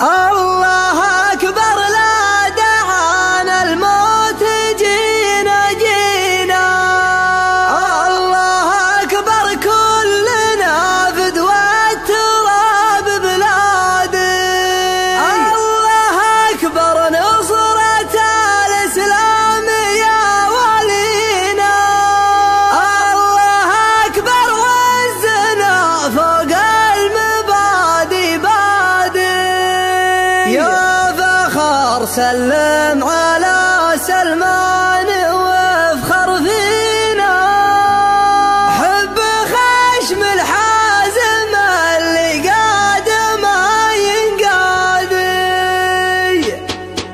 الله أكبر لا دعانا الموت جينا جينا. الله أكبر كلنا فدوى التراب بلادي. الله أكبر نصرة الإسلام يا ولينا. الله أكبر عزنا فوق المبادئ بادي. يا فخر سلم على سلمان وافخر فينا. حب خشم الحازم اللي قاد ما ينقادي.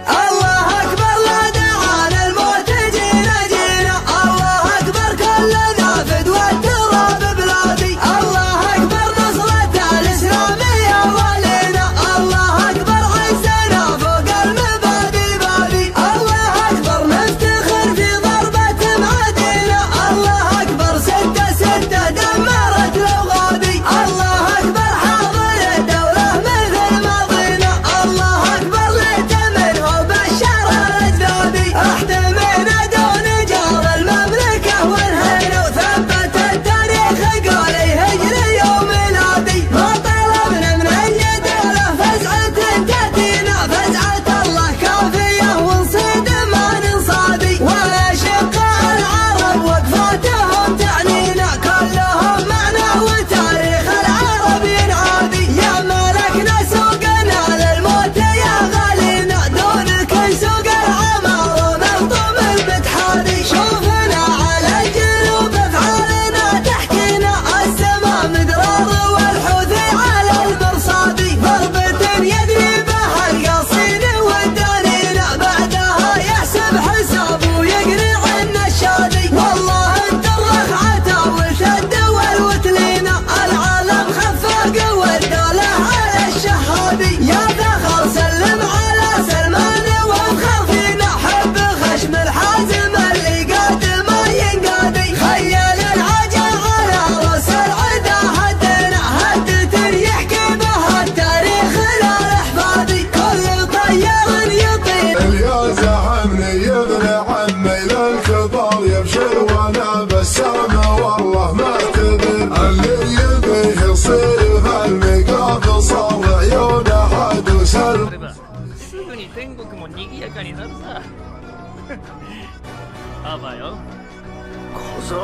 الله أكبر لا دعانا الموت جينا جينا. الله أكبر كلنا فدوى التراب بلادي. الله أكبر نصرة الإسلام يا ولينا. الله أكبر عزنا فوق المبادئ بادي. الله أكبر نفتخر في ضربة معدينا. الله أكبر 6-6 دمرت الأوغادي. الله أكبر حاضر الدولة مثل ماضينا. الله أكبر لتمن وبشر الأجدادي. احتمينا دون جار المملكة وانهينا. وثبت التاريخ قولي هجري وميلادي. ما طلبنا من أي دولة فزعة تأتينا. فزعة الله كافية ونصيد ما ننصادي. وأشقاء العرب وقفاتهم تعنينا. كلهم معنا وتاريخ العرب ينعادي. يا ملكنا سوقنا للموت يا غالينا. دونك سوق العمار وملطم البتحادي. شوفنا على الجنوب افعالنا تحكينا. السما مدرار والحوثي على المرصادي. ضربة يدري بها القصيد والدانينا. بعدها يحسب حسابه ويقنع النشادي. والله انت الرخعة والشد والوتلينا. العالم خفاق والدولة على الشهادي. يا فخر سلم على سلمان وافخر فينا. حب خشم الحازم اللي قاد ما ينقادي. خيل العجل على راس العدا هدينا. هدة يحكي بها التاريخ للأحفادي. كل طيار يطير يا زعمني يغني عن ميل الكبار. يبشر وانا بسامة والله ما اعتذر. اللي يبيه يصير في الميقات صار عيون احد وسلم. すぐに天国も賑やかになるさ。あばよ。小僧。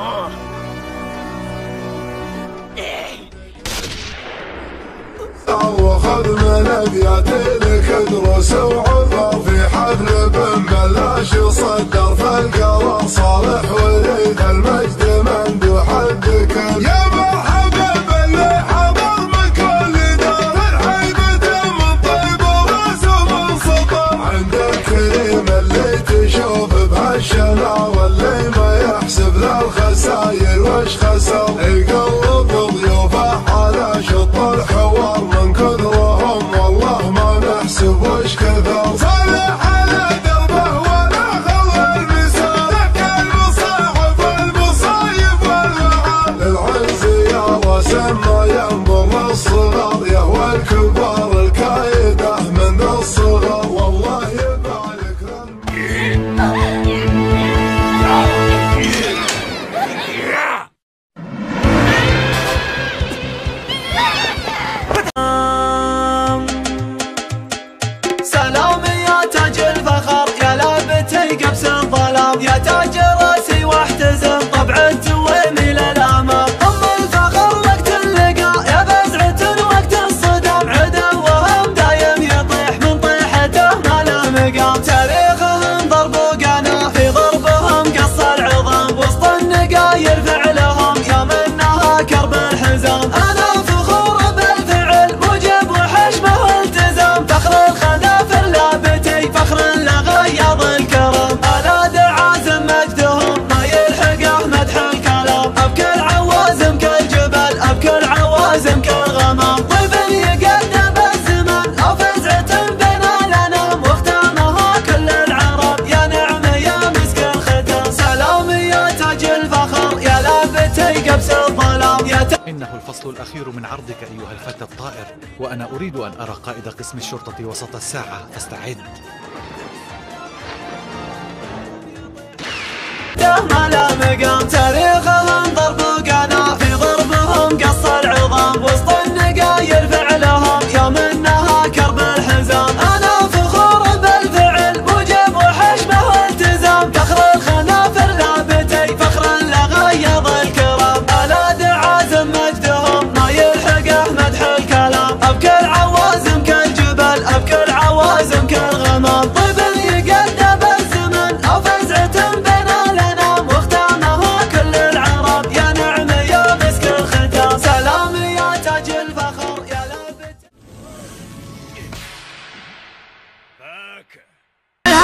وخذ من ابياتي لك دروس وعبر. في حفل بن بلاش صدر فالقرار. صالح وليد المجد ممدوح الذكر. يا مرحبا باللي حضر من كل دار. الحيبة من طيب وراس ومن سطر. عند الكريم اللي تشوف بهالشنار. اللي ما يحسب ذا الخساير وش خسر. يقلب ضيوفه على شط الحوار. من كثرهم والله ما نحسب وش كثر. صالح على دربه ولا خلى المسار. تحكي المصاحف والمصايب والوعاد. العز يا وسم ما ينظر للصغار. يهوى الكبار الكايده من ذا الصغر. والله يبارك لهم. إنه الفصل الأخير من عرضك أيها الفتى الطائر، وأنا أريد أن أرى قائد قسم الشرطة وسط الساعة، فاستعد. ما لا مقام تاريخهم ضرب قنا في ضربهم قص العظام وسط النقاير فعلهم يوم انها كرب الحزام. انا فخور بالفعل موجب وحشمه والتزام فخر الخنافر ثابتي فخرا لغيظ الكرام. الا دعازم مجدهم ما يلحقه مدح الكلام ابكي العوازم كالجبل ابكي العوازم كالغمام. طيب يقدم الزمن او فزعه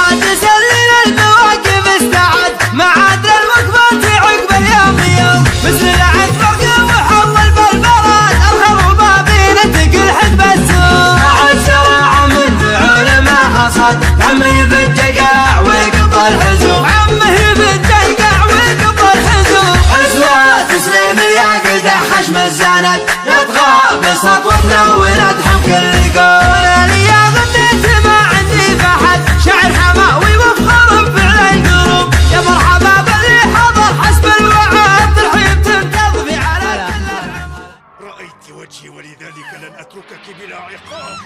تسلل المواقف استعد معادل الوقفات عقب اليوم يوم مثل العد فرقه وحول بالبراد الخروبه بينتقل حزب السوق. عاد سراع من علماء صد عمه بالدقاع وقف الحزوم عمه بالدقاع وقف الحزوم. حزوة تسليم يا قدح خشم الزند يبغى بسطوتنا وندحم كل قول. يا ظنيت ما عندي فحد شعر حماوي وفخر بفعل القلوب. يا مرحبا باللي حضر حسب الوعد ترحيب تنتظفي على رأيت وجهي ولذلك لن أتركك بلا عقاب.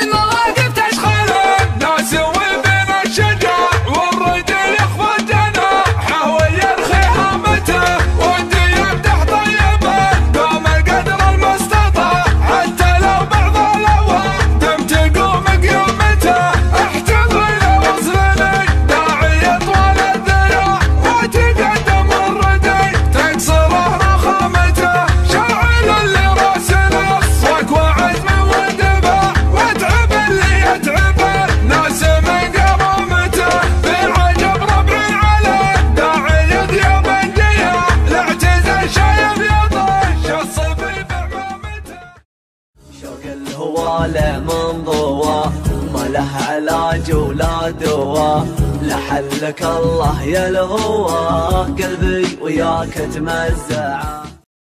المواقف تشخر الناس وبين الشجاع والرجل يخفى جناحه ويرخي هامته والدياب تحت طيبه دوم القدر المستطاع حتى لو بعض الاوهام تم تقوم قيامته. احتضن وصلني داعي طوال الذراع وتقدم الردي تكسره رخامته. شاعل اللي راسنا صك وعزم واندفاع واتعب اللي يتعبه ناس من كرامته. بالعجب ربع عليه داعي ذياب الجياع الاعتزال شايب يطش الصبي بعمامته. شوق الهوى له منظوى ما له علاج ولا دوا لحلك الله يا الهوى قلبي وياك تمزع.